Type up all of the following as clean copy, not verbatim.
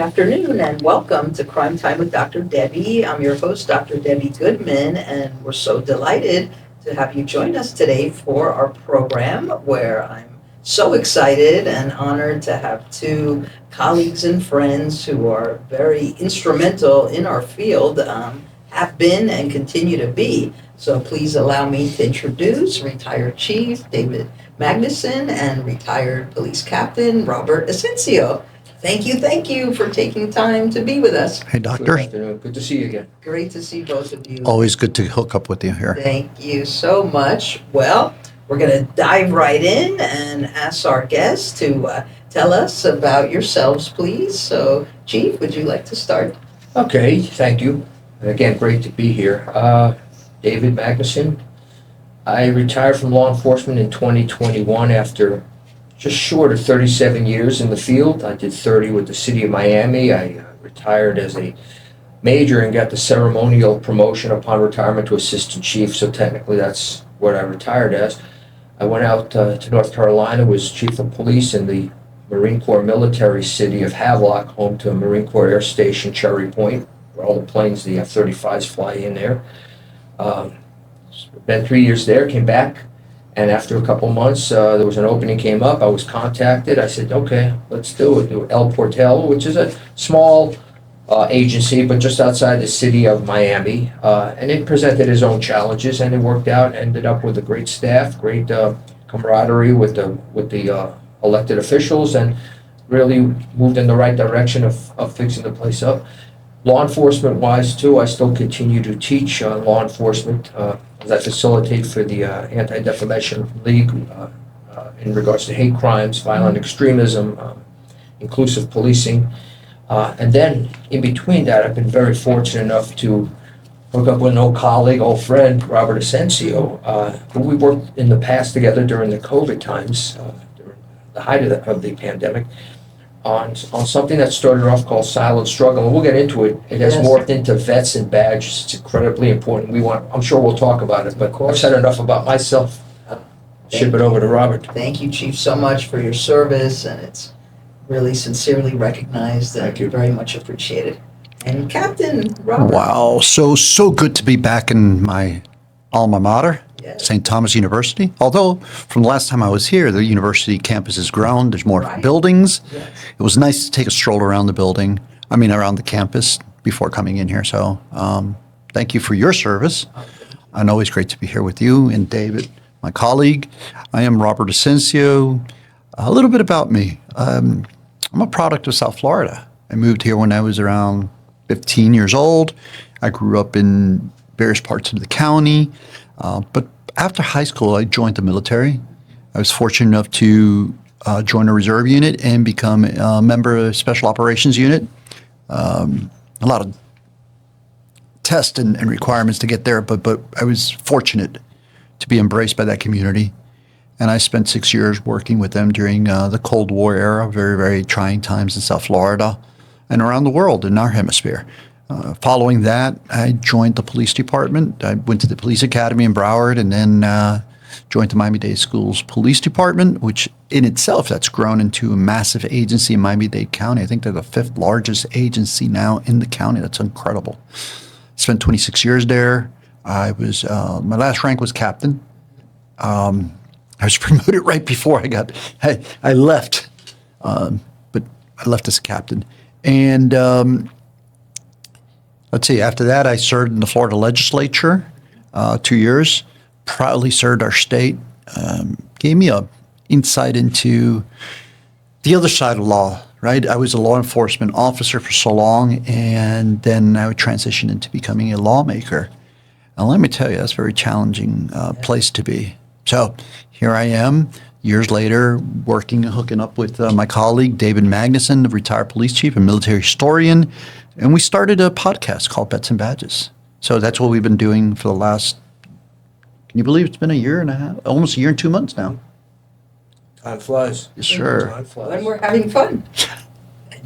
Afternoon and welcome to Crime Time with Dr. Debbie. I'm your host, Dr. Debbie Goodman, and we're so delighted to have you join us today for our program where I'm so excited and honored to have two colleagues and friends who are very instrumental in our field, have been and continue to be. So please allow me to introduce retired Chief David Magnusson and retired Police Captain Robert Asencio. Thank you for taking time to be with us. Hey, Doctor. Good afternoon. Good to see you again. Great to see both of you. Always good to hook up with you here. Thank you so much. Well, we're going to dive right in and ask our guests to tell us about yourselves, please. So, Chief, would you like to start? Okay, thank you. Again, great to be here. David Magnusson. I retired from law enforcement in 2021 after just short of 37 years in the field. I did 30 with the city of Miami. I retired as a major and got the ceremonial promotion upon retirement to assistant chief, so technically that's what I retired as. I went out to North Carolina, was chief of police in the Marine Corps military city of Havelock, home to Marine Corps Air Station Cherry Point, where all the planes, the F-35s fly in there. Spent 3 years there, came back, and after a couple months, there was an opening came up. I was contacted. I said, okay, let's do it. El Portel, which is a small agency, but just outside the city of Miami. And it presented its own challenges, and it worked out. Ended up with a great staff, great camaraderie with the elected officials, and really moved in the right direction of fixing the place up. Law enforcement-wise, too, I still continue to teach law enforcement as I facilitate for the Anti-Defamation League in regards to hate crimes, violent extremism, inclusive policing. And then, in between that, I've been very fortunate enough to hook up with an old colleague, old friend, Robert Asencio, who we worked in the past together during the COVID times, during the height of the pandemic. On something that started off called Silent Struggle, and we'll get into it. It has morphed into vets and badges. It's incredibly important. I'm sure we'll talk about it, but I've said enough about myself. Ship it over to Robert. Thank you, Chief, so much for your service, and it's really sincerely recognized and Thank you. very much appreciated. And Captain Robert. Wow, so good to be back in my alma mater, Yes. St. Thomas University. Although from the last time I was here, the university campus has grown. There's more Right. buildings. Yes. It was nice to take a stroll around around the campus before coming in here. So thank you for your service. And always great to be here with you and David, my colleague. I am Robert Asencio. A little bit about me. I'm a product of South Florida. I moved here when I was around 15 years old. I grew up in various parts of the county. But after high school, I joined the military. I was fortunate enough to join a reserve unit and become a member of a special operations unit. A lot of tests and requirements to get there, but I was fortunate to be embraced by that community. And I spent 6 years working with them during the Cold War era, very, very trying times in South Florida and around the world in our hemisphere. Following that, I joined the police department. I went to the police academy in Broward and then joined the Miami-Dade Schools Police Department, which in itself, that's grown into a massive agency in Miami-Dade County. I think they're the 5th largest agency now in the county. That's incredible. Spent 26 years there. I was, my last rank was captain. I was promoted right before I left, but I left as a captain. And let's see, after that, I served in the Florida legislature 2 years, proudly served our state, gave me a insight into the other side of law, right? I was a law enforcement officer for so long, and then I would transition into becoming a lawmaker. And let me tell you, that's a very challenging place to be. So here I am, years later, hooking up with my colleague, David Magnusson, the retired police chief and military historian, and we started a podcast called Bets and Badges. So that's what we've been doing for the last, can you believe it's been a year and a half, almost a year and 2 months now? Time flies. Yes, sir. Time flies. When we're having fun.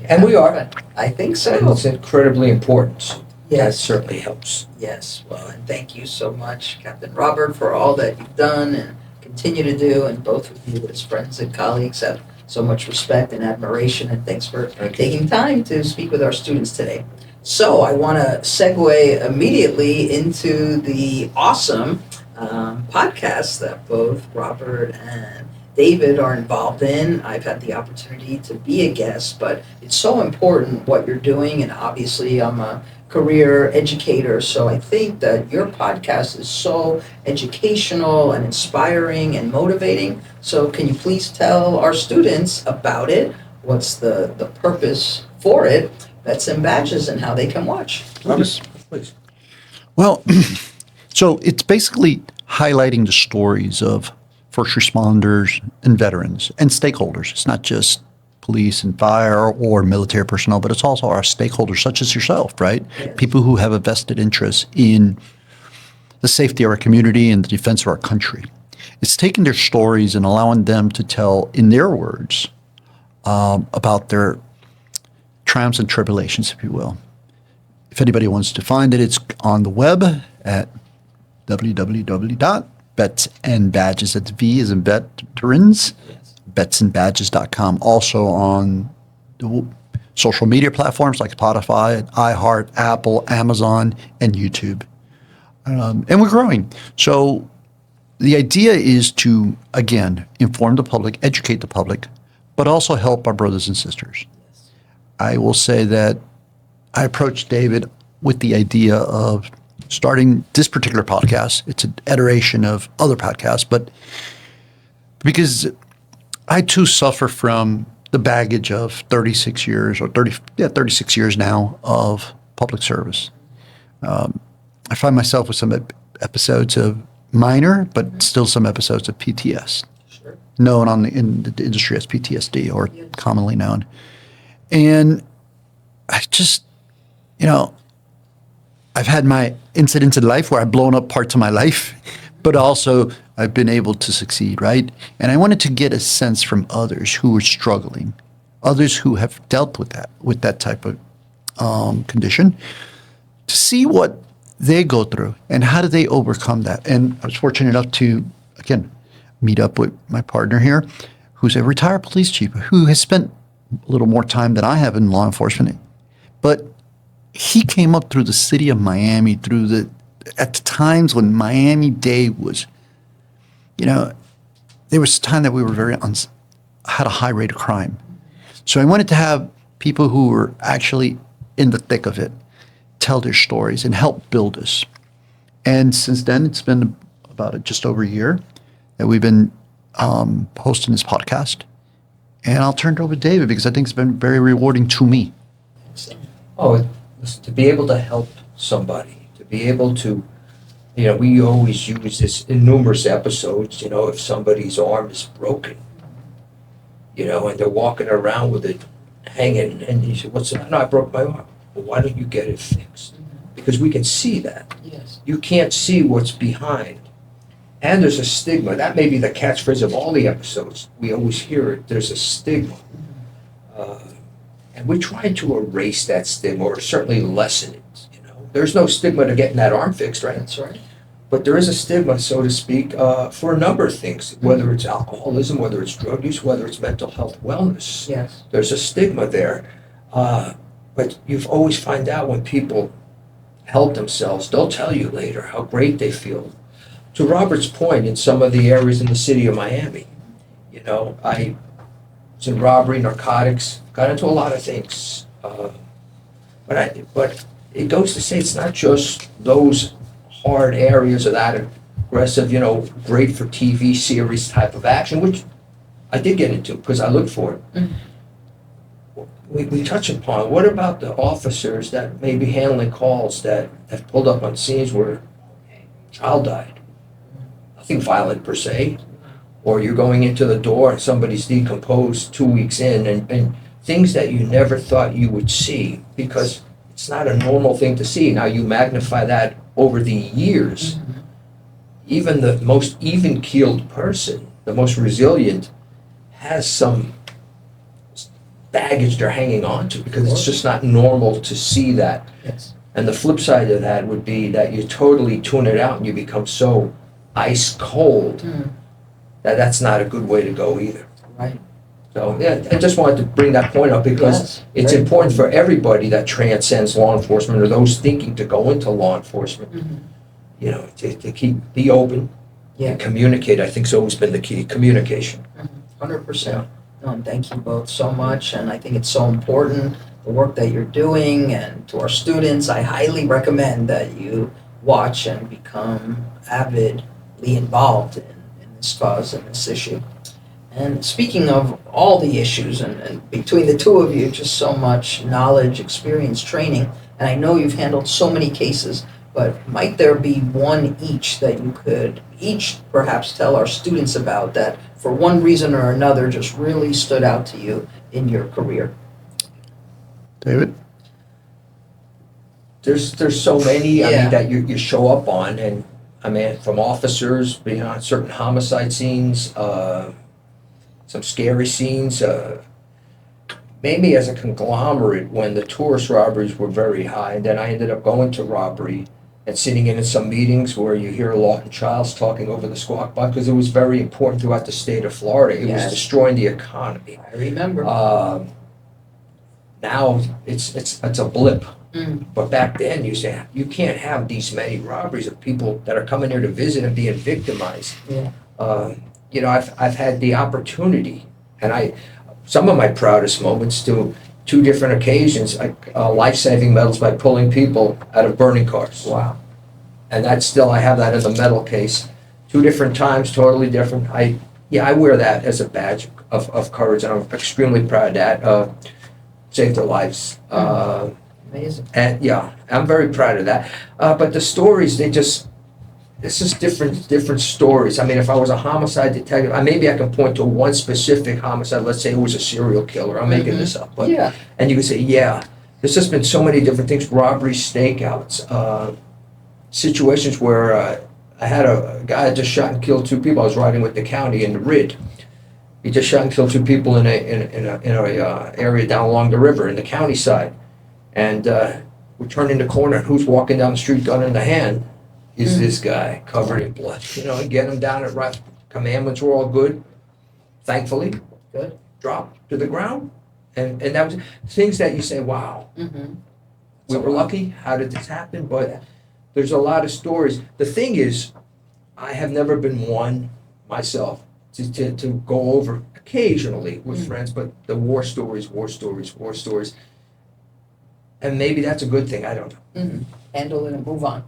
And we are. I think And so. it's incredibly important. That Yes. certainly helps. Yes, well, and thank you so much, Captain Robert, for all that you've done and continue to do, and both of you as friends and colleagues have so much respect and admiration, and thanks for Thank you. taking time to speak with our students today. So I want to segue immediately into the awesome podcast that both Robert and David are involved in. I've had the opportunity to be a guest, but it's so important what you're doing, and obviously I'm a career educator, so I think that your podcast is so educational and inspiring and motivating. So can you please tell our students about it? What's the purpose for it? Bets and badges and how they can watch. Please. Please. Well, so it's basically highlighting the stories of first responders and veterans and stakeholders. It's not just police and fire or military personnel, but it's also our stakeholders such as yourself, right? Yes. People who have a vested interest in the safety of our community and the defense of our country. It's taking their stories and allowing them to tell in their words about their triumphs and tribulations, if you will. If anybody wants to find it, it's on the web at www.betsandbadges, that's V as in veterans, betsandbadges.com. Also on the social media platforms like Spotify, iHeart, Apple, Amazon, and YouTube. And we're growing. So the idea is to, again, inform the public, educate the public, but also help our brothers and sisters. I will say that I approached David with the idea of starting this particular podcast. It's an iteration of other podcasts, but because I too suffer from the baggage of 36 years or 36 years now of public service. I find myself with some episodes of minor, but still some episodes of PTS, Sure. known in the industry as PTSD or Yes. commonly known. And I just, I've had my incidents in life where I've blown up parts of my life, but also I've been able to succeed, right? And I wanted to get a sense from others who are struggling, others who have dealt with that type of condition, to see what they go through and how do they overcome that. And I was fortunate enough to, again, meet up with my partner here, who's a retired police chief who has spent a little more time than I have in law enforcement. But he came up through the city of Miami, at the times when Miami-Dade was, there was a time that we were had a high rate of crime. So I wanted to have people who were actually in the thick of it tell their stories and help build us. And since then, it's been about just over a year that we've been hosting this podcast. And I'll turn it over to David because I think it's been very rewarding to me. Oh, listen, to be able to help somebody, to be able to, we always use this in numerous episodes, if somebody's arm is broken, and they're walking around with it hanging, and you say, what's that? No, I broke my arm. Well, why don't you get it fixed? Because we can see that. Yes. You can't see what's behind. And there's a stigma. That may be the catchphrase of all the episodes. We always hear it. There's a stigma. And we try to erase that stigma or certainly lessen it. There's no stigma to getting that arm fixed, right? That's right. But there is a stigma, so to speak, for a number of things, whether it's alcoholism, whether it's drug use, whether it's mental health wellness. Yes. There's a stigma there. But you've always find out when people help themselves, they'll tell you later how great they feel. To Robert's point, in some of the areas in the city of Miami, I was in robbery, narcotics, got into a lot of things. But it goes to say it's not just those hard areas of that aggressive, great for TV series type of action, which I did get into because I looked for it. We touch upon, what about the officers that may be handling calls that have pulled up on scenes where a child died? Nothing violent per se. Or you're going into the door and somebody's decomposed 2 weeks in, and things that you never thought you would see because it's not a normal thing to see. Now you magnify that over the years. Even the most even-keeled person, the most resilient, has some baggage they're hanging on to because it's just not normal to see that. Yes. And the flip side of that would be that you totally tune it out and you become so ice cold that that's not a good way to go either. Right. So, yeah, I just wanted to bring that point up because Yes, it's very important for everybody that transcends law enforcement or those thinking to go into law enforcement, Mhm. you know, to be open Yeah. and communicate. I think it's always been the key, communication. 100%. No, and thank you both so much, and I think it's so important, the work that you're doing, and to our students, I highly recommend that you watch and become avidly involved in this cause and this issue. And speaking of all the issues, and between the two of you, just so much knowledge, experience, training, and I know you've handled so many cases, but might there be one each that you could each perhaps tell our students about that for one reason or another just really stood out to you in your career? David? There's so many, I Yeah. mean, that you show up on, and, I mean, from officers being on certain homicide scenes, some scary scenes, maybe as a conglomerate when the tourist robberies were very high, and then I ended up going to robbery and sitting in some meetings where you hear Lawton Childs talking over the squawk box, because it was very important throughout the state of Florida. It Yes. was destroying the economy. I remember. Now it's a blip. Mm. But back then, you say, you can't have these many robberies of people that are coming here to visit and being victimized. Yeah. You know, I've had the opportunity, and some of my proudest moments to two different occasions, life-saving medals by pulling people out of burning cars. Wow. And that's still, I have that in the medal case. Two different times, totally different. I wear that as a badge of courage, and I'm extremely proud of that. Saved their lives. Amazing. And yeah, I'm very proud of that. But the stories, it's just different stories. I mean, if I was a homicide detective, maybe I can point to one specific homicide. Let's say it was a serial killer. I'm making this up, but Yeah. and you can say, yeah, there's just been so many different things: robberies, stakeouts, situations where I had a guy that just shot and killed two people. I was riding with the county in the RID. He just shot and killed two people in a area down along the river in the county side. And we turn in the corner, and who's walking down the street, gun in the hand, is this guy covered in blood. You know, and get him down at right. Commandments were all good, thankfully. Good. Dropped to the ground. And that was things that you say, wow, Mm-hmm. we were lucky. How did this happen? But there's a lot of stories. The thing is, I have never been one myself to go over occasionally with friends, but the war stories. And maybe that's a good thing, I don't know. Mm-hmm. Handle it and move on.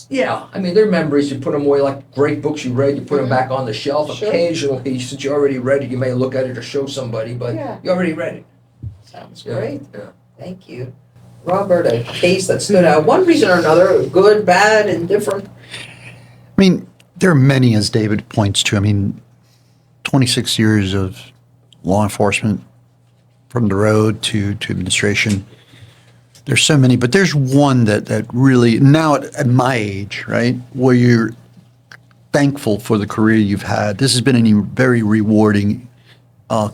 Yeah, I mean, they're memories. You put them away like great books you read, you put them back on the shelf. Sure. Occasionally, since you already read it, you may look at it or show somebody, but Yeah. you already read it. Sounds Yeah, great. yeah. Thank you. Robert, a case that stood out, one reason or another, good, bad, indifferent. I mean, there are many, as David points to. I mean, 26 years of law enforcement, from the road to administration. There's so many, but there's one that really, now at my age, right, where you're thankful for the career you've had. This has been a very rewarding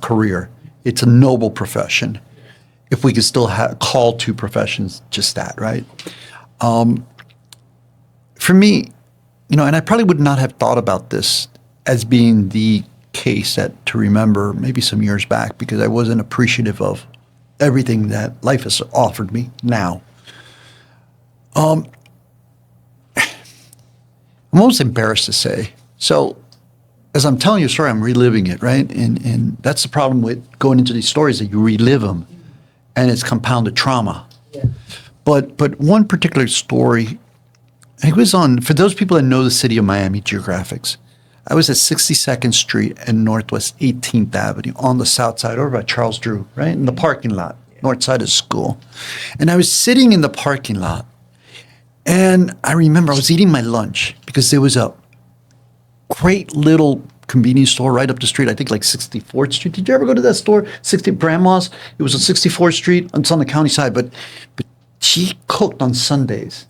career. It's a noble profession. If we could still call two professions just that, right? For me, you know, and I probably would not have thought about this as being the case to remember maybe some years back, because I wasn't appreciative of everything that life has offered me now. I'm almost embarrassed to say. So as I'm telling you a story, I'm reliving it, right? And that's the problem with going into these stories, that you relive them, and it's compounded trauma. Yeah. But one particular story, it was on, for those people that know the city of Miami geographics, I was at 62nd Street and Northwest 18th Avenue on the south side over by Charles Drew, right? In the parking lot, north side of school. And I was sitting in the parking lot, and I remember I was eating my lunch because there was a great little convenience store right up the street, I think like 64th Street. Did you ever go to that store? 60 Grandma's? It was on 64th Street. It's on the county side, but she cooked on Sundays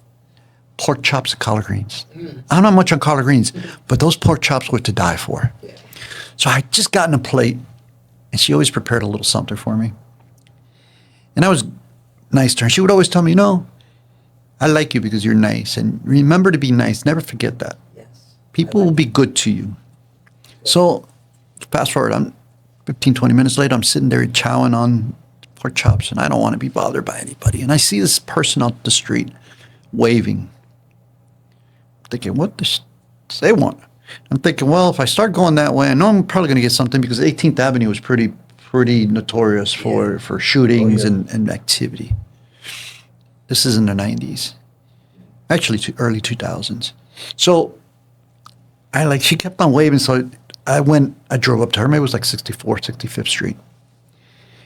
pork chops and collard greens. I'm not much on collard greens, but those pork chops were to die for. Yeah. So I just gotten a plate, and she always prepared a little something for me. And I was nice to her. She would always tell me, you know, I like you because you're nice. And remember to be nice. Never forget that. Yes. People will be good to you. So fast forward, I'm 15, 20 minutes later, I'm sitting there chowing on pork chops, and I don't want to be bothered by anybody. And I see this person out the street waving. I'm thinking, what does they want? I'm thinking, well, if I start going that way, I know I'm probably going to get something because 18th Avenue was pretty notorious for shootings and activity. This is in the 90s. Actually, early 2000s. So she kept on waving, so I drove up to her. Maybe it was like 64th, 65th Street.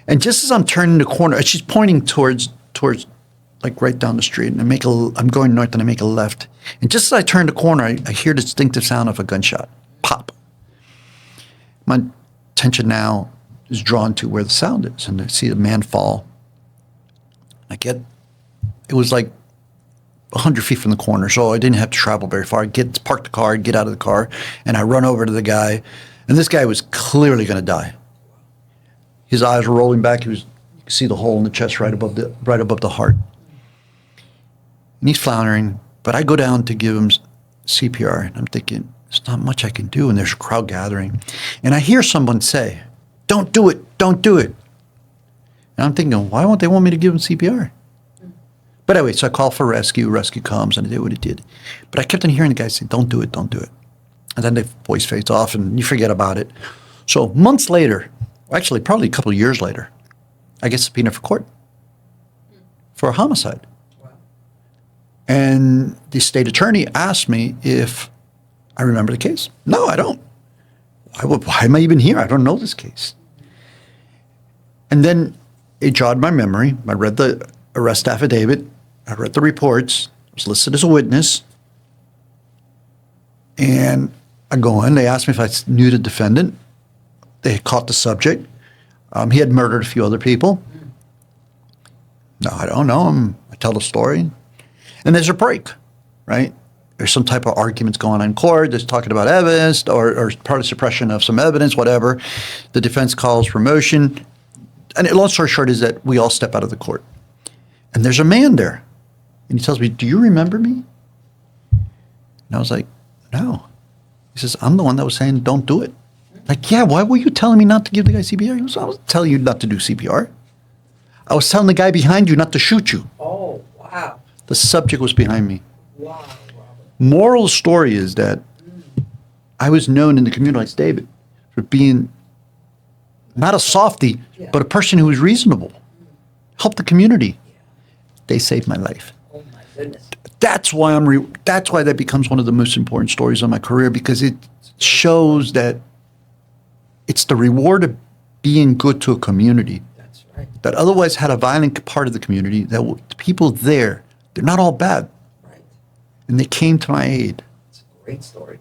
And just as I'm turning the corner, she's pointing towards like right down the street, and I'm going north and I make a left. And just as I turn the corner, I hear the distinctive sound of a gunshot. Pop. My attention now is drawn to where the sound is, and I see the man fall. It was like 100 feet from the corner, so I didn't have to travel very far. Park the car, get out of the car, and I run over to the guy, and this guy was clearly going to die. His eyes were rolling back. You could see the hole in the chest right above the heart. And he's floundering, but I go down to give him CPR, and I'm thinking, there's not much I can do, and there's a crowd gathering. And I hear someone say, don't do it, don't do it. And I'm thinking, why won't they want me to give him CPR? But anyway, so I call for rescue. Rescue comes, and I did what it did. But I kept on hearing the guy say, don't do it, don't do it. And then the voice fades off, and you forget about it. So months later, actually probably a couple of years later, I get subpoenaed for court for a homicide. Wow. And the state attorney asked me if I remember the case. No, I don't. Why am I even here? I don't know this case. And then it jogged my memory. I read the arrest affidavit. I read the reports. I was listed as a witness. And I go in. They asked me if I knew the defendant. They had caught the subject. He had murdered a few other people. No, I don't know him. I tell the story. And there's a break, right? There's some type of arguments going on in court. There's talking about evidence or part of suppression of some evidence, whatever. The defense calls for motion. And long story short is that we all step out of the court. And there's a man there. And he tells me, do you remember me? And I was like, no. He says, I'm the one that was saying don't do it. Like, yeah, why were you telling me not to give the guy CPR? He goes, I was telling you not to do CPR. I was telling the guy behind you not to shoot you. Oh, wow. The subject was behind me. Wow, Robert. Moral story is that I was known in the community as David for being not a softie, but a person who was reasonable. Helped the community. They saved my life. Oh my goodness. That's why that's why that becomes one of the most important stories of my career, because it shows that it's the reward of being good to a community. That's right. That otherwise had a violent part of the community. That the people there, they're not all bad. Right. And they came to my aid. It's a great story.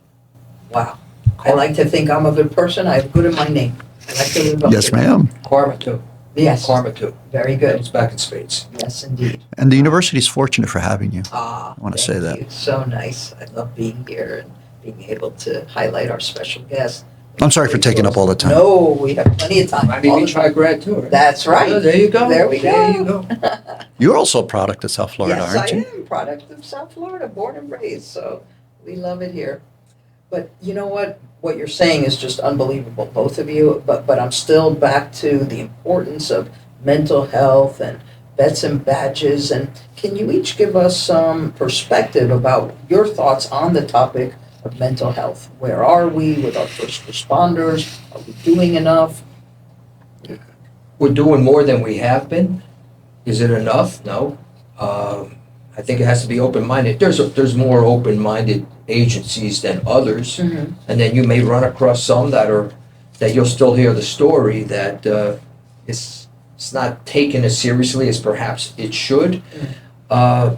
Wow. I like to think I'm a good person. I have good in my name. I like to live up Yes, to it. ma'am. Karma too. Yes. Karma too. Very good. It's back in spades. Yes, indeed. And the university is fortunate for having you. I wanna say that. It's so nice. I love being here and being able to highlight our special guest. I'm sorry for taking up all the time. No, we have plenty of time. Might All be the try grad too. Right? That's right. Oh, there you go. There we go. There you go. You're also a product of South Florida, Yes, aren't I you? am. Product of South Florida, born and raised. So we love it here. But you know what? What you're saying is just unbelievable, both of you. But I'm still back to the importance of mental health and vets and badges. And can you each give us some perspective about your thoughts on the topic of mental health? Where are we with our first responders? Are we doing enough? We're doing more than we have been. Is it enough? No. I think it has to be open-minded. There's more open-minded agencies than others, Mm-hmm. and then you may run across some that you'll still hear the story that it's not taken as seriously as perhaps it should. Not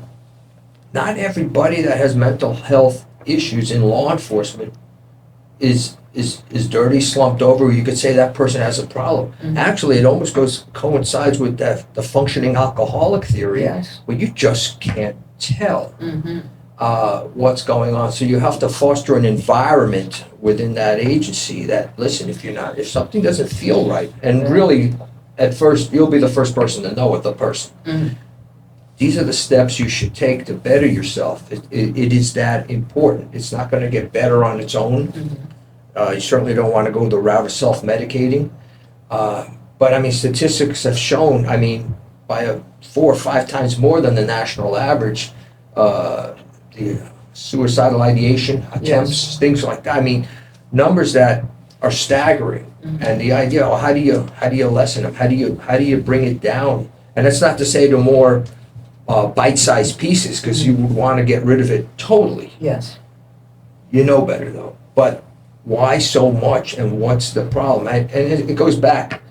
everybody that has mental health issues in law enforcement is dirty, slumped over. You could say that person has a problem. Mhm. Actually, it almost coincides with the functioning alcoholic theory, Yes. where you just can't tell Mm-hmm. what's going on. So you have to foster an environment within that agency that, listen, if something doesn't feel right, and really, at first, you'll be the first person to know it, the person. Mm-hmm. These are the steps you should take to better yourself. It is that important. It's not going to get better on its own. Mm-hmm. You certainly don't want to go the route of self-medicating. But I mean, statistics have shown, I mean, by 4 or 5 times more than the national average, the suicidal ideation attempts, things like that. I mean, numbers that are staggering. And the idea, well, how do you lessen them? How do you bring it down? And that's not to say to more bite-sized pieces, because you would want to get rid of it totally. Yes. You know better though. But why so much, and what's the problem? And it goes back,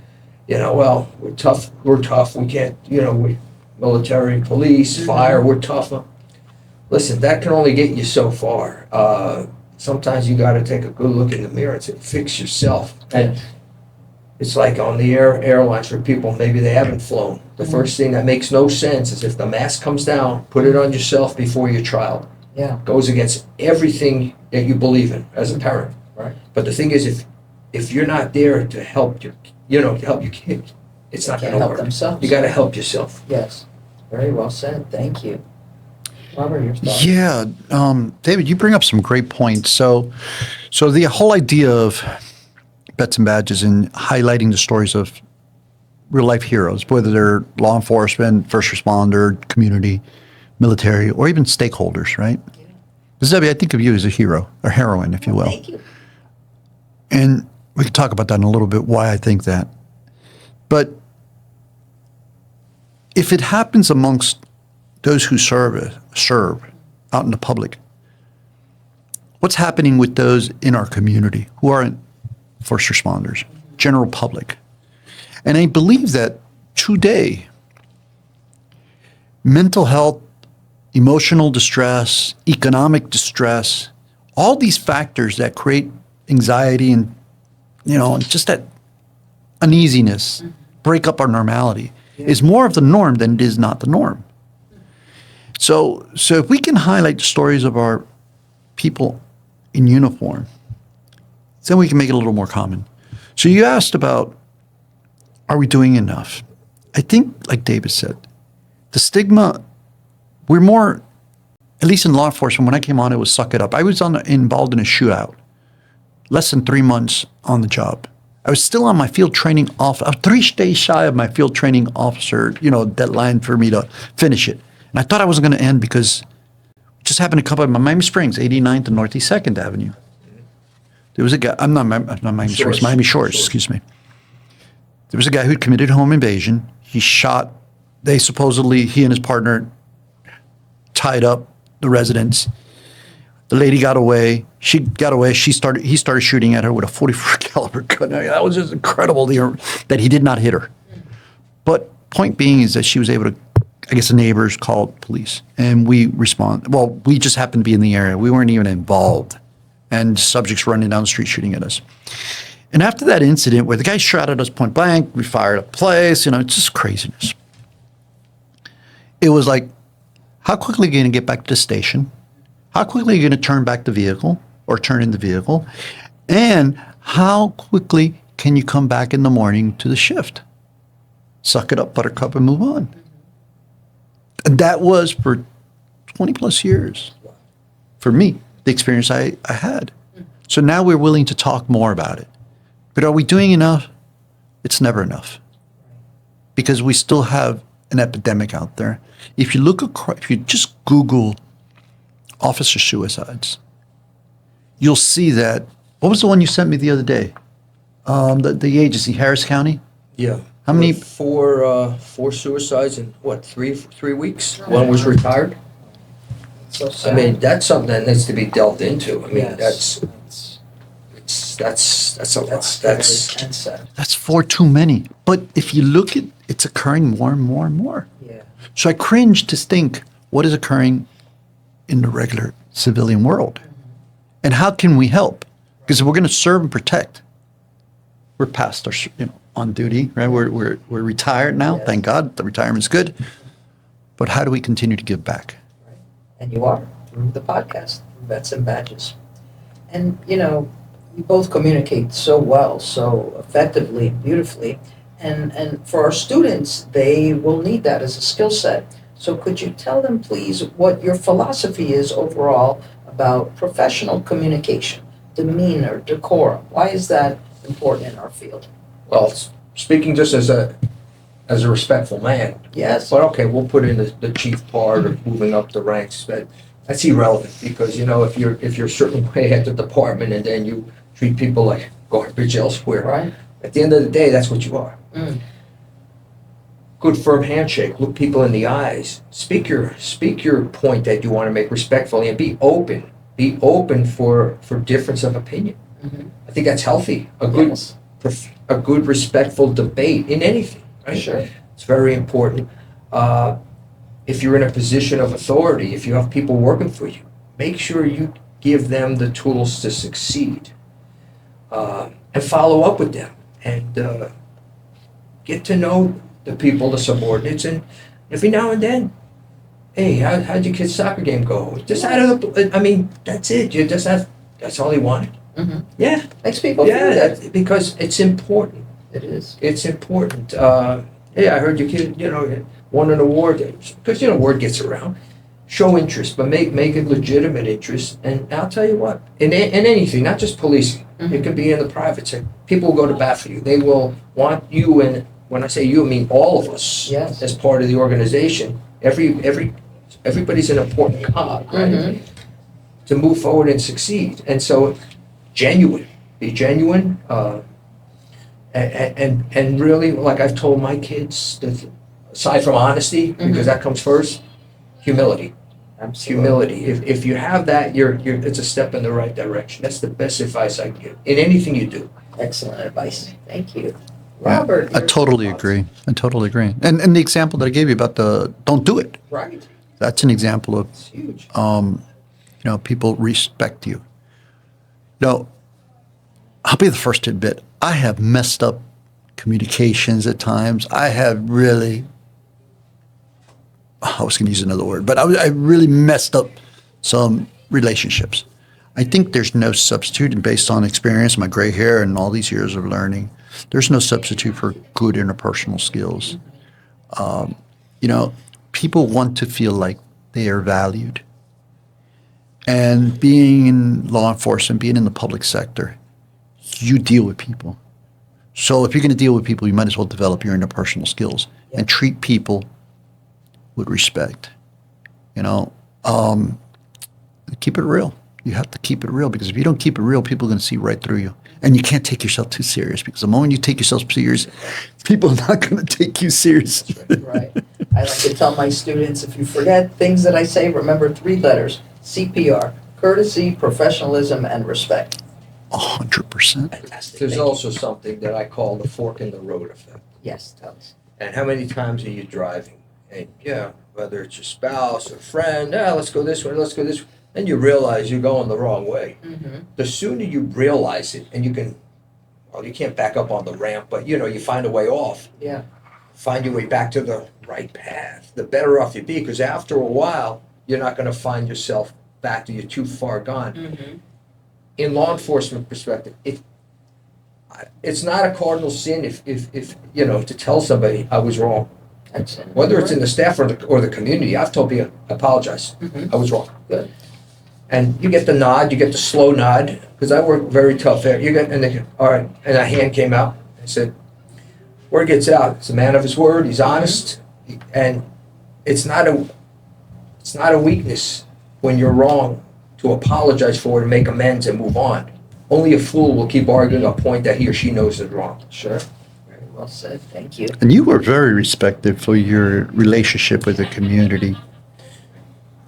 well, we're tough, we can't, we military, police, fire, we're tough. Listen, that can only get you so far. Sometimes you got to take a good look in the mirror and say, fix yourself. And it's like on the airlines for people, maybe they haven't flown. The first thing that makes no sense is if the mask comes down, put it on yourself before your child. Yeah. Goes against everything that you believe in as a parent. Right. But the thing is, if you're not there to help your kid, it's not going to help work. themselves. You got to help yourself. Yes. Very well said. Thank you. Robert, your thoughts? Yeah, David, you bring up some great points. So the whole idea of Bets and Badges and highlighting the stories of real life heroes, whether they're law enforcement, first responder, community, military, or even stakeholders, right? Because Debbie, I think of you as a hero or heroine, if you will. Thank you. And we can talk about that in a little bit, why I think that. But if it happens amongst those who serve out in the public, what's happening with those in our community who aren't first responders, general public? And I believe that today, mental health, emotional distress, economic distress, all these factors that create anxiety and, just that uneasiness, break up our normality, is more of the norm than it is not the norm. So if we can highlight the stories of our people in uniform, then we can make it a little more common. So you asked about, are we doing enough? I think, like David said, the stigma, we're more, at least in law enforcement, when I came on, it was suck it up. I was involved in a shootout, less than 3 months on the job. I was still on my field training off. I was 3 days shy of my field training officer, deadline for me to finish it. And I thought I wasn't going to end because it just happened to come up in Miami Springs, 89th and Northeast 2nd Avenue. There was a guy, Miami Shores, excuse me. There was a guy who'd committed home invasion. He shot, he and his partner tied up the residents. The lady got away. She got away. He started shooting at her with a 44 caliber gun. I mean, that was just incredible that he did not hit her. But point being is that she was able to, I guess the neighbors called police and we responded. Well, we just happened to be in the area. We weren't even involved. And subjects running down the street shooting at us. And after that incident where the guy shot at us point blank, we fired a place, it's just craziness. It was like, how quickly are you going to get back to the station? How quickly are you going to turn back the vehicle or turn in the vehicle? And how quickly can you come back in the morning to the shift? Suck it up, buttercup, and move on. And that was for 20 plus years for me, the experience I had. So now we're willing to talk more about it. But are we doing enough? It's never enough. Because we still have an epidemic out there. If you just Google officer suicides, you'll see that. What was the one you sent me the other day? The agency, Harris County? Yeah. How many? Four suicides in what, three weeks? One was retired. So I sad. mean, that's something that needs to be delved into. I mean, Yes. that's a lot. That's and sad. That's 4 too many. But if you look at, it's occurring more and more and more. Yeah. So I cringe to think what is occurring in the regular civilian world. And how can we help? Because if we're going to serve and protect, we're past our, on duty, right? We're retired now. Yes. Thank God, the retirement's good. But how do we continue to give back? And you are, through the podcast, through Bets and Badges. And, you both communicate so well, so effectively, beautifully. And for our students, they will need that as a skill set. So could you tell them, please, what your philosophy is overall about professional communication, demeanor, decorum? Why is that important in our field? Well, speaking just as a respectful man. Yes. But okay, we'll put in the chief part of moving up the ranks. But that's irrelevant because if you're a certain way at the department and then you treat people like garbage elsewhere, Right. at the end of the day, that's what you are. Mm. Good firm handshake. Look people in the eyes. Speak your point that you want to make respectfully, and be open. Be open for difference of opinion. Mhm. I think that's healthy. A good respectful debate in anything. Right? Sure. It's very important. If you're in a position of authority, if you have people working for you, make sure you give them the tools to succeed, and follow up with them, and get to know the people, the subordinates, and every now and then, hey, how'd your kid's soccer game go? Just out of that's it. You just have, that's all he wanted. Mhm. Yeah, Makes people feel good. because it's important. It is. It's important. Hey, I heard your kid, won an award, because word gets around. Show interest, but make it legitimate interest. And I'll tell you what, in anything, not just policing, it could be in the private sector. People will go to bat for you. They will want you, and when I say you, I mean all of us, Yes. as part of the organization. Everybody's an important cog, right? Mhm. To move forward and succeed. And so, be genuine. And really, like I've told my kids, that aside from honesty, because that comes first, humility. Absolutely. Humility. If you have that, it's a step in the right direction. That's the best advice I can give in anything you do. Excellent advice. Thank you. Robert. I your totally thoughts? agree. I totally agree. And the example that I gave you about the don't do it, Right. that's an example of, It's huge. people respect you. I'll be the first to admit, I have messed up communications at times. I have really, I was going to use another word, but I really messed up some relationships. I think there's no substitute, and based on experience, my gray hair, and all these years of learning, there's no substitute for good interpersonal skills. People want to feel like they are valued. And being in law enforcement, being in the public sector, you deal with people. So if you're going to deal with people, you might as well develop your interpersonal skills and treat people with respect. Keep it real. You have to keep it real, because if you don't keep it real, people are going to see right through you. And you can't take yourself too serious, because the moment you take yourself serious, people are not going to take you serious. Right. I like to tell my students, if you forget things that I say, remember 3 letters: CPR, courtesy, professionalism, and respect. 100%. Fantastic. There's Thank you. also something that I call the fork in the road effect. Yes, tell us. And how many times are you driving? And whether it's your spouse or friend, let's go this way, let's go this way. And you realize you're going the wrong way. Mm-hmm. The sooner you realize it, and you can't back up on the ramp, but you find a way off. Yeah. Find your way back to the right path, the better off you be, because after a while, you're not going to find yourself back to you're too far gone. Mm-hmm. In law enforcement perspective, it's not a cardinal sin if to tell somebody I was wrong. Excellent. Whether it's in the staff or the community, I've told people, I apologize. Mhm. I was wrong. Good. And you get the nod, you get the slow nod, because I work very tough there. All right, and a hand came out and said, word gets out. He's a man of his word. He's honest, and it's not a weakness when you're wrong to apologize for it and make amends and move on. Only a fool will keep arguing a point that he or she knows is wrong. Sure. Very well said. Thank you. And you were very respected for your relationship with the community.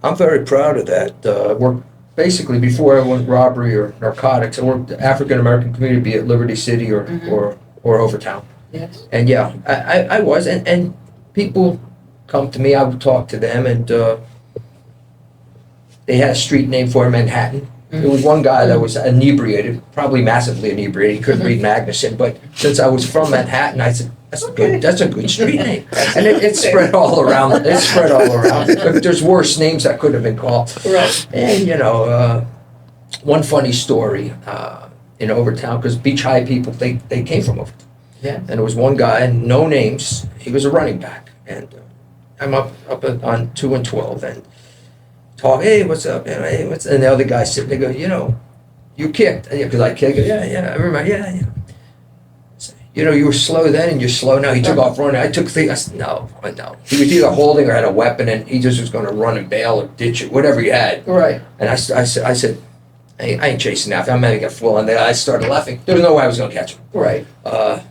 I'm very proud of that. I worked basically before I went robbery or narcotics. I worked the African American community, be it Liberty City or Overtown. Yes. And I was, and people come to me. I would talk to them, and they had a street name for Manhattan. There was one guy that was inebriated, probably massively inebriated. He couldn't read Magnusson, but since I was from Manhattan, I said, that's a good street name. And it spread all around. It spread all around. There's worse names that could have been called. Right. And, one funny story in Overtown, because Beach High people, they came from Overtown. Yeah. And there was one guy, no names, he was a running back. And I'm up on 2 and 12 and talk, hey, what's up? Hey, what's, and the other guy sitting there goes, you kicked. Because I kicked. Yeah, I remember. Yeah. you were slow then and you're slow now. He took off running. I took things. I said, no. He was either holding or had a weapon, and he just was going to run and bail or ditch it, whatever he had. Right. And I said, I ain't chasing after. I'm having a full on there. I started laughing. There was no way I was going to catch him. Right. But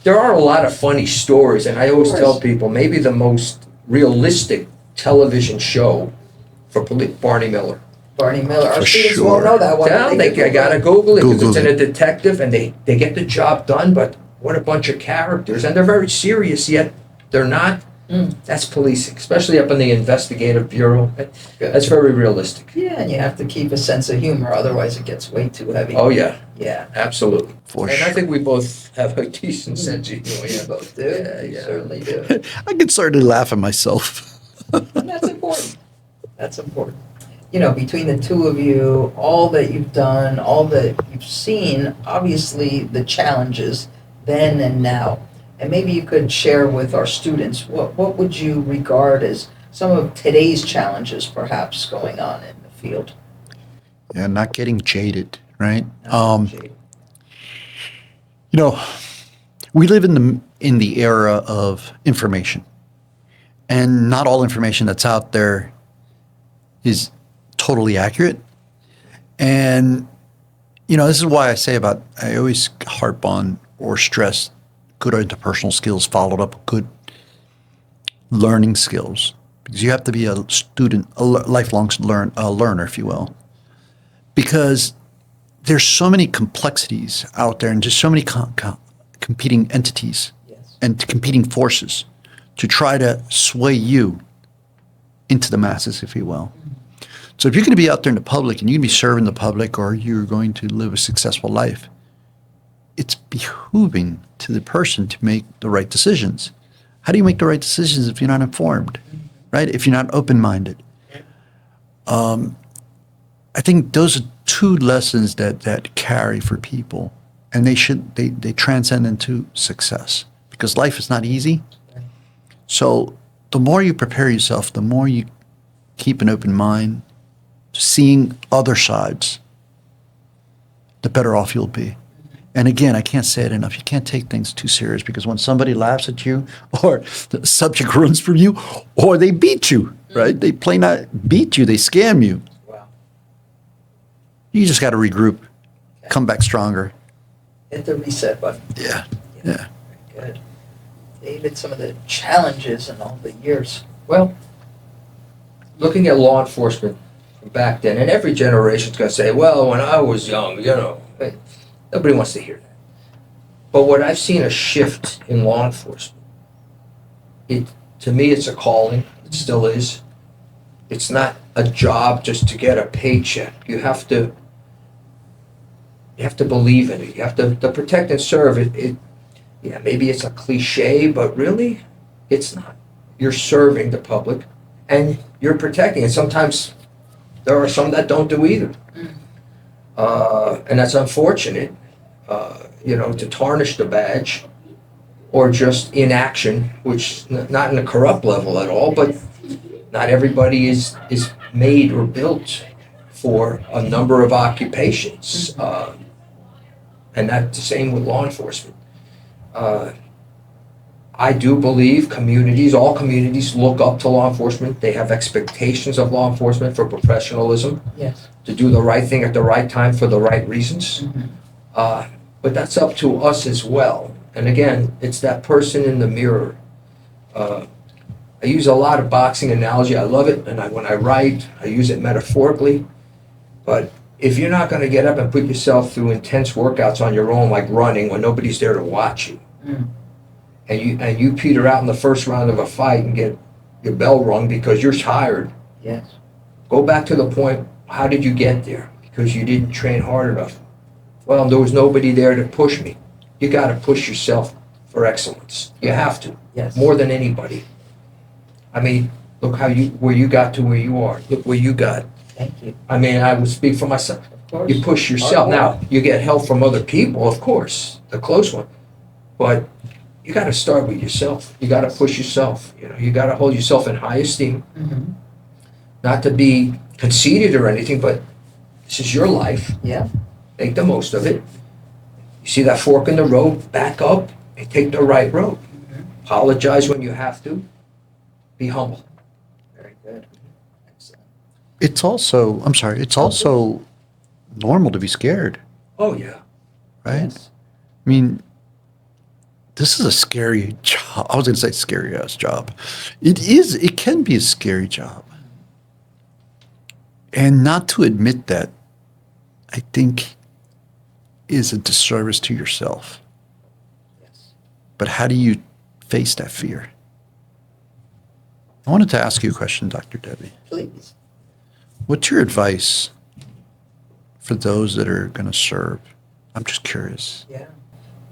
there are a lot of funny stories, and I always tell people maybe the most realistic television show for Barney Miller. Barney Miller. Our For students sure. won't know that one. Yeah, but I gotta Google it because Google it's in it. a detective, and they get the job done. But what a bunch of characters, and they're very serious, yet they're not. That's policing, especially up in the investigative bureau. That's very realistic. Yeah, and you have to keep a sense of humor, otherwise it gets way too heavy. Oh yeah, Yeah. absolutely. For And sure. I think we both have a decent sense of humor. We Yeah. both do. Yeah, We yeah. certainly do. I can certainly laugh at myself. And that's important. That's important. Between the two of you, all that you've done, all that you've seen, obviously the challenges then and now. And maybe you could share with our students, what would you regard as some of today's challenges perhaps going on in the field? Yeah, not getting jaded, right? Jade? We live in the era of information, and not all information that's out there is totally accurate. And this is why I always harp on or stress good interpersonal skills followed up with good learning skills, because you have to be a student, a lifelong learner, if you will, because there's so many complexities out there and just so many competing entities Yes. and competing forces to try to sway you into the masses, if you will. So if you're going to be out there in the public and you're going to be serving the public, or you're going to live a successful life, it's behooving to the person to make the right decisions. How do you make the right decisions if you're not informed, right? If you're not open-minded? I think those are two lessons that carry for people, and they transcend into success, because life is not easy. So the more you prepare yourself, the more you keep an open mind, seeing other sides, the better off you'll be. And again, I can't say it enough. You can't take things too serious, because when somebody laughs at you, or the subject runs from you, or they beat you, right? They beat you, they scam you. Wow. You just got to regroup, come back stronger. Hit the reset button. Yeah. Very good. David, some of the challenges in all the years. Well, looking at law enforcement from back then, and every generation's going to say, well, when I was young, nobody wants to hear that. But what I've seen a shift in law enforcement, to me, it's a calling. It still is. It's not a job just to get a paycheck. You have to believe in it. You have to protect and serve. Yeah, maybe it's a cliche, but really, it's not. You're serving the public, and you're protecting. And sometimes there are some that don't do either. And that's unfortunate, to tarnish the badge, or just inaction, which not in a corrupt level at all, but not everybody is made or built for a number of occupations. And that's the same with law enforcement. I do believe all communities look up to law enforcement. They have expectations of law enforcement for professionalism, Yes. to do the right thing at the right time for the right reasons. But that's up to us as well. And again, it's that person in the mirror. I use a lot of boxing analogy. I love it, and when I write, I use it metaphorically. But if you're not going to get up and put yourself through intense workouts on your own, like running, when nobody's there to watch you, and you peter out in the first round of a fight and get your bell rung because you're tired, Yes. go back to the point, how did you get there? Because you didn't train hard enough. Well, there was nobody there to push me. You got to push yourself for excellence. You have to, Yes. more than anybody. I mean, look where you got to where you are. Look where you got. Thank you. I mean, I would speak for myself. Of course. You push yourself. Now, you get help from other people, of course, the close one. But you got to start with yourself. You got to push yourself. You got to hold yourself in high esteem. Mhm. Not to be conceited or anything, but this is your life. Yeah. Make the most of it. You see that fork in the road, back up and take the right road. Apologize when you have to. Be humble. Very good. Excellent. It's also, I'm sorry, it's also normal to be scared, Oh, yeah. right? Yes. I mean, this is a scary job. I was going to say scary ass job. It can be a scary job. And not to admit that, I think, is a disservice to yourself. Yes. But how do you face that fear? I wanted to ask you a question, Dr. Debbie. Please. What's your advice for those that are going to serve? I'm just curious. Yeah.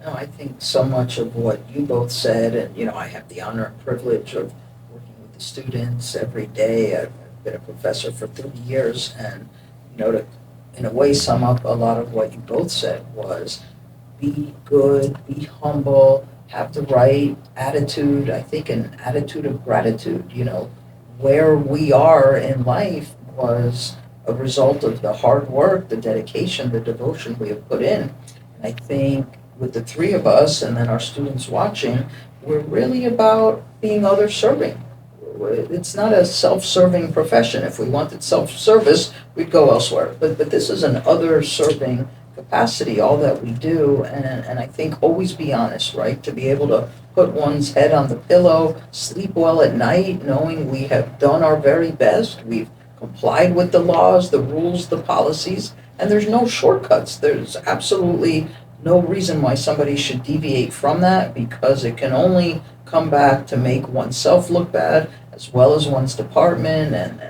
No, I think so much of what you both said, and I have the honor and privilege of working with the students every day. I've been a professor for 30 years, and to, in a way, sum up a lot of what you both said was be good, be humble, have the right attitude. I think an attitude of gratitude. Where we are in life was a result of the hard work, the dedication, the devotion we have put in. And I think with the three of us and then our students watching, we're really about being other-serving. It's not a self-serving profession. If we wanted self-service, we'd go elsewhere. But this is an other-serving capacity, all that we do. And I think always be honest, right? To be able to put one's head on the pillow, sleep well at night, knowing we have done our very best. We've complied with the laws, the rules, the policies, and there's no shortcuts. There's absolutely no reason why somebody should deviate from that, because it can only come back to make oneself look bad, as well as one's department, and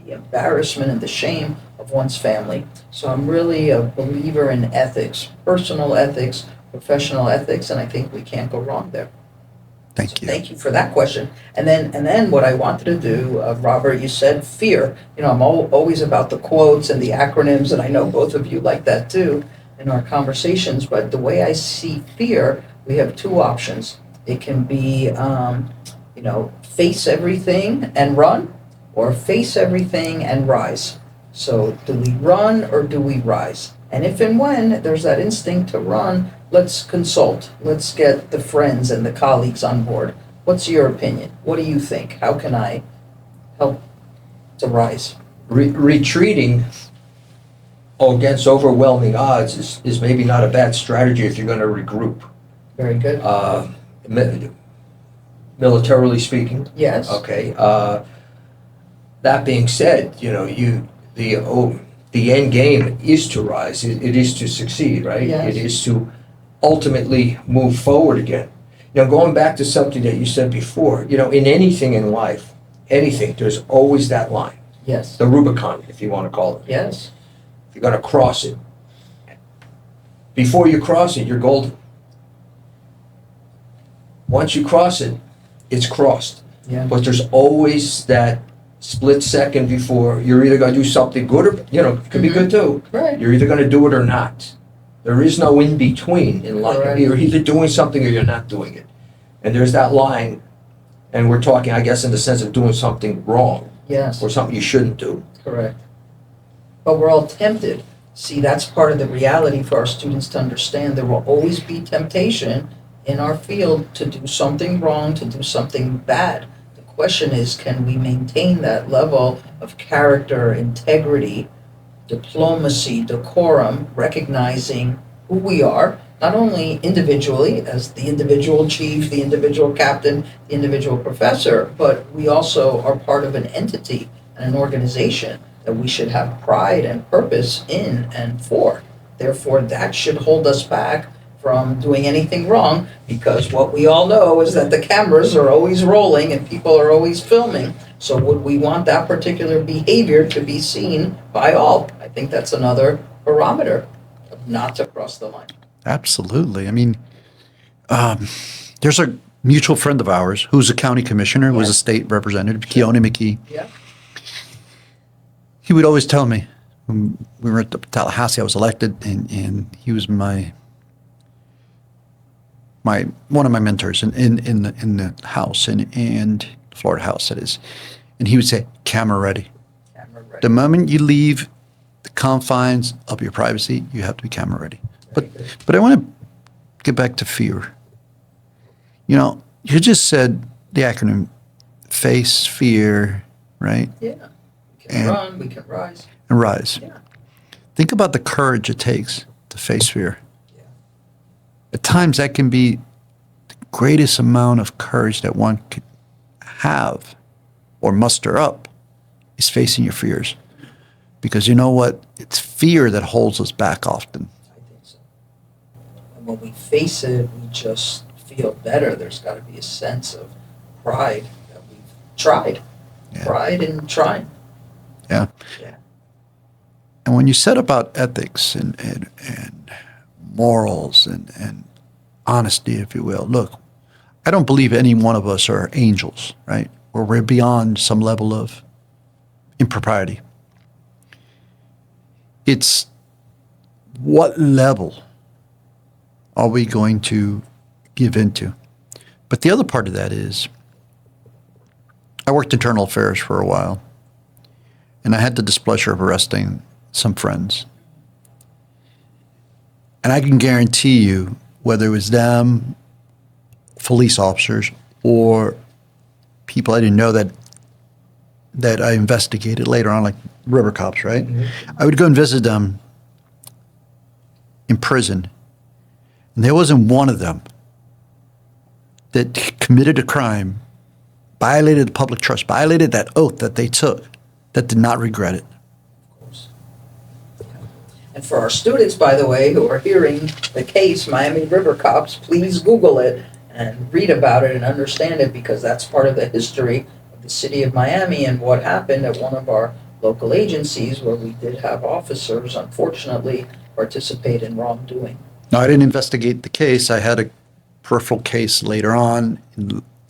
the embarrassment and the shame of one's family. So I'm really a believer in ethics, personal ethics, professional ethics, and I think we can't go wrong there. Thank you. Thank you for that question. And then what I wanted to do, Robert, you said fear. I'm always about the quotes and the acronyms, and I know both of you like that too in our conversations. But the way I see fear, we have two options. It can be, face everything and run, or face everything and rise. So do we run or do we rise? And if and when there's that instinct to run, let's consult. Let's get the friends and the colleagues on board. What's your opinion? What do you think? How can I help to rise? Retreating against overwhelming odds is maybe not a bad strategy if you're going to regroup. Very good. Militarily speaking. Yes. Okay. That being said, the end game is to rise. It is to succeed, right? Yes. It is to ultimately move forward again. Going back to something that you said before, in anything in life, there's always that line. Yes. The Rubicon, if you want to call it. Yes. You're going to cross it. Before you cross it, you're golden. Once you cross it, it's crossed. Yeah. But there's always that split second before you're either going to do something good or, it could be good too. Right. You're either going to do it or not. There is no in between in life. Correct. You're either doing something or you're not doing it. And there's that line, and we're talking, I guess, in the sense of doing something wrong Yes. or something you shouldn't do. Correct. But we're all tempted. See, that's part of the reality for our students to understand. There will always be temptation in our field to do something wrong, to do something bad. The question is, can we maintain that level of character, integrity, diplomacy, decorum, recognizing who we are, not only individually as the individual chief, the individual captain, the individual professor, but we also are part of an entity and an organization that we should have pride and purpose in and for. Therefore, that should hold us back from doing anything wrong, because what we all know is that the cameras are always rolling and people are always filming. So would we want that particular behavior to be seen by all? I think that's another barometer of not to cross the line. Absolutely. I mean, there's a mutual friend of ours who's a county commissioner, was a Yes. state representative, Keone McKee. Yeah. He would always tell me, when we were at Tallahassee, I was elected, and he was one of my mentors in the House, and Florida House, that is. And he would say, camera ready. Camera ready. The moment you leave the confines of your privacy, you have to be camera ready. But I want to get back to fear. You know, you just said the acronym FACE, fear, right? Yeah. We can run, we can rise. And rise. Yeah. Think about the courage it takes to face fear. Yeah. At times, that can be the greatest amount of courage that one could have or muster up is facing your fears. Because you know what? It's fear that holds us back often. I think so. And when we face it, we just feel better. There's got to be a sense of pride that we've tried. Yeah. Pride in trying. Yeah. Yeah. And when you said about ethics and morals and honesty, if you will, look, I don't believe any one of us are angels, right? Or we're beyond some level of impropriety. It's what level are we going to give into? But the other part of that is, I worked internal affairs for a while, and I had the displeasure of arresting some friends. And I can guarantee you, whether it was them, police officers, or people I didn't know that I investigated later on, like river cops, right? Mm-hmm. I would go and visit them in prison, and there wasn't one of them that committed a crime, violated the public trust, violated that oath that they took, that did not regret it. Of course. Yeah. And for our students, by the way, who are hearing the case, Miami River Cops, please Google it and read about it and understand it, because that's part of the history of the city of Miami and what happened at one of our local agencies where we did have officers, unfortunately, participate in wrongdoing. No, I didn't investigate the case. I had a peripheral case later on,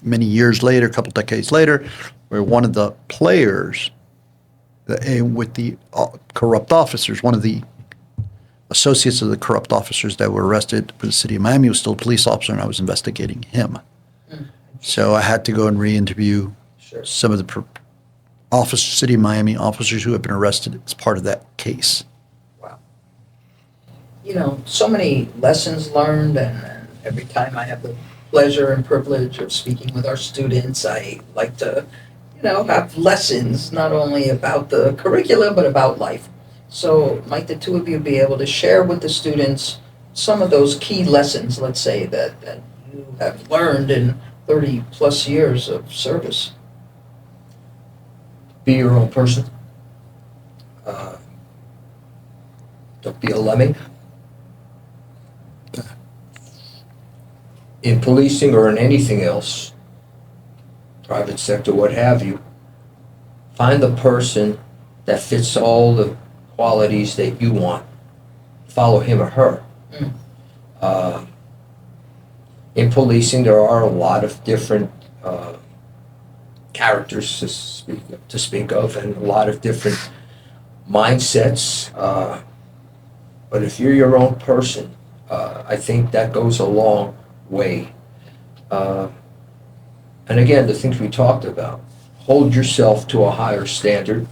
many years later, a couple decades later, where one of the players with the corrupt officers, one of the associates of the corrupt officers that were arrested for the city of Miami was still a police officer, and I was investigating him. So I had to go and re-interview some of the city of Miami officers who have been arrested as part of that case. Wow. You know, so many lessons learned, and every time I have the pleasure and privilege of speaking with our students, I like to, have lessons not only about the curricula, but about life. So might the two of you be able to share with the students some of those key lessons, let's say, that you have learned in 30 plus years of service? Be your own person. Don't be a lemming. In policing or in anything else, private sector, what have you, find the person that fits all the qualities that you want. Follow him or her. In policing, there are a lot of different characters to speak of, and a lot of different mindsets. But if you're your own person, I think that goes a long way. And again, the things we talked about, hold yourself to a higher standard.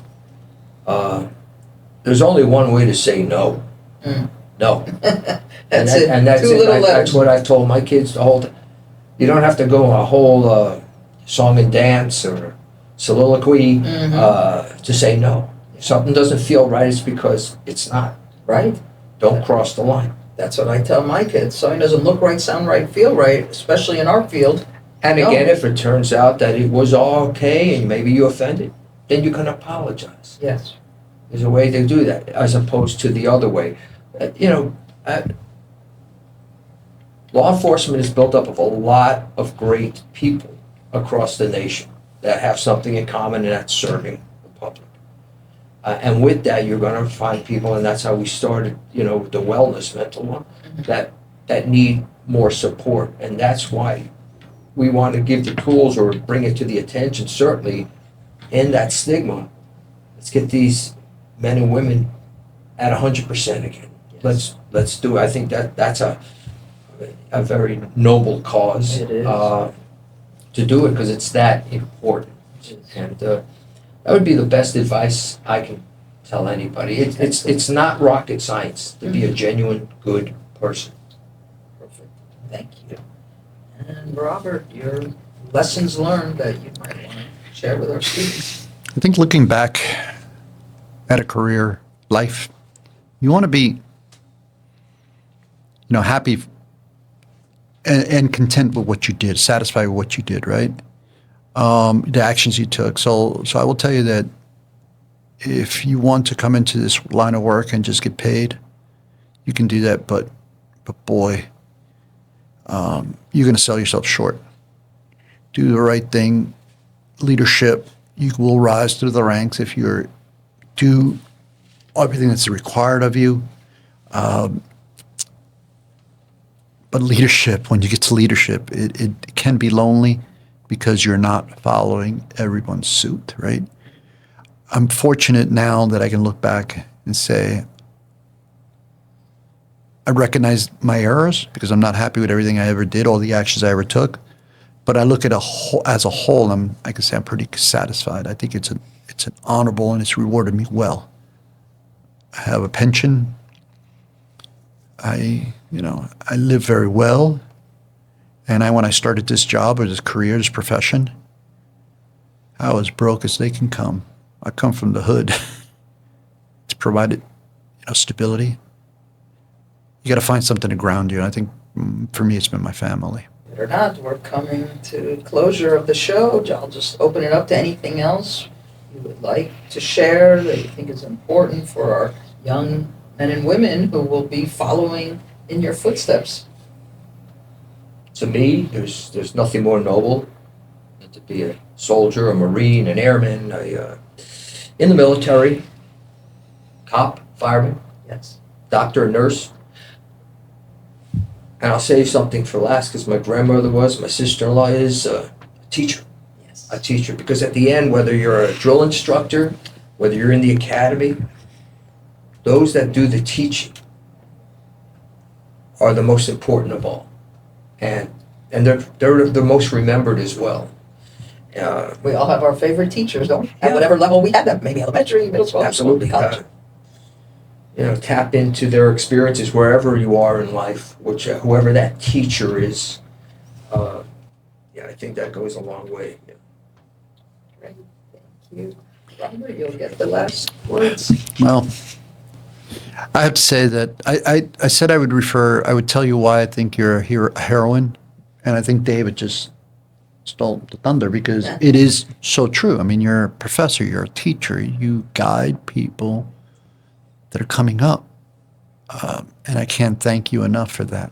There's only one way to say no. No. That's it. And that's Two it. little letters. That's what I've told my kids to hold. You don't have to go a whole song and dance or soliloquy to say no. If something doesn't feel right, it's because it's not. Right? Don't cross the line. That's what I tell my kids. Something doesn't look right, sound right, feel right, especially in our field. And No. again, if it turns out that it was all okay and maybe you offended, then you can apologize. Yes. There's a way to do that, as opposed to the other way. Law enforcement is built up of a lot of great people across the nation that have something in common, and that's serving the public. And with that, you're going to find people, and that's how we started, with the wellness mental one, that need more support. And that's why we want to give the tools or bring it to the attention, certainly, in that stigma. Let's get these men and women at 100% again. Yes. Let's do it. I think that's a very noble cause. It is. To do it, because it's that important. And that would be the best advice I can tell anybody. It's not rocket science to be a genuine good person. Perfect. Thank you. And Robert, your lessons learned that you might want to share with our students. I think looking back at a career life, you want to be, happy and content with what you did, satisfied with what you did, right? The actions you took. So I will tell you that if you want to come into this line of work and just get paid, you can do that. But boy, you're going to sell yourself short. Do the right thing. Leadership, you will rise through the ranks if you do everything that's required of you. But leadership, when you get to leadership, it can be lonely because you're not following everyone's suit, right? I'm fortunate now that I can look back and say, I recognize my errors because I'm not happy with everything I ever did, all the actions I ever took. But I look at as a whole, I can say I'm pretty satisfied. I think it's an honorable and it's rewarded me well. I have a pension. I live very well. And when I started this job or this career, this profession, I was broke as they can come. I come from the hood. It's provided, stability. You got to find something to ground you. And I think for me, it's been my family. Believe it or not, we're coming to closure of the show. I'll just open it up to anything else you would like to share that you think is important for our young men and women who will be following in your footsteps. To me, there's nothing more noble than to be a soldier, a Marine, an airman, in the military, cop, fireman, Yes. doctor, nurse. And I'll save something for last because my grandmother was, my sister-in-law is a teacher. Yes. A teacher, because at the end, whether you're a drill instructor, whether you're in the academy, those that do the teaching are the most important of all. And they're the most remembered as well. We all have our favorite teachers, don't we? At Yeah. whatever level we had them, maybe elementary, middle school, Absolutely. college. Tap into their experiences wherever you are in life, whoever that teacher is. I think that goes a long way. Yeah. Great, thank you. Robert, you'll get the last words. Well, I have to say that I said I would tell you why I think you're a heroine, and I think David just stole the thunder because it is so true. I mean, you're a professor, you're a teacher, you guide people that are coming up, and I can't thank you enough for that.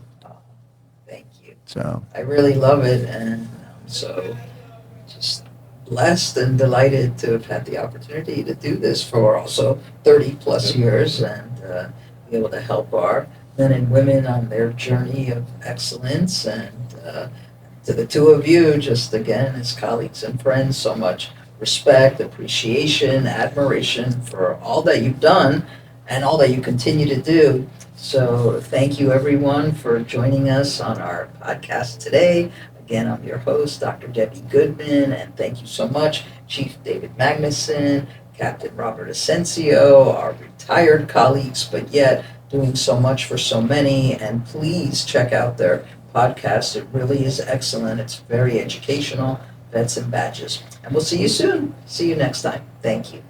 Thank you. So I really love it, and I'm so just blessed and delighted to have had the opportunity to do this for also 30 plus years and be able to help our men and women on their journey of excellence. And to the two of you, just again, as colleagues and friends, so much respect, appreciation, admiration for all that you've done and all that you continue to do. So thank you everyone for joining us on our podcast today. Again, I'm your host, Dr. Debbie Goodman, and thank you so much, Chief David Magnusson, Captain Robert Asencio, our retired colleagues, but yet doing so much for so many. And please check out their podcast. It really is excellent. It's very educational, Vets and Badges. And we'll see you soon. See you next time. Thank you.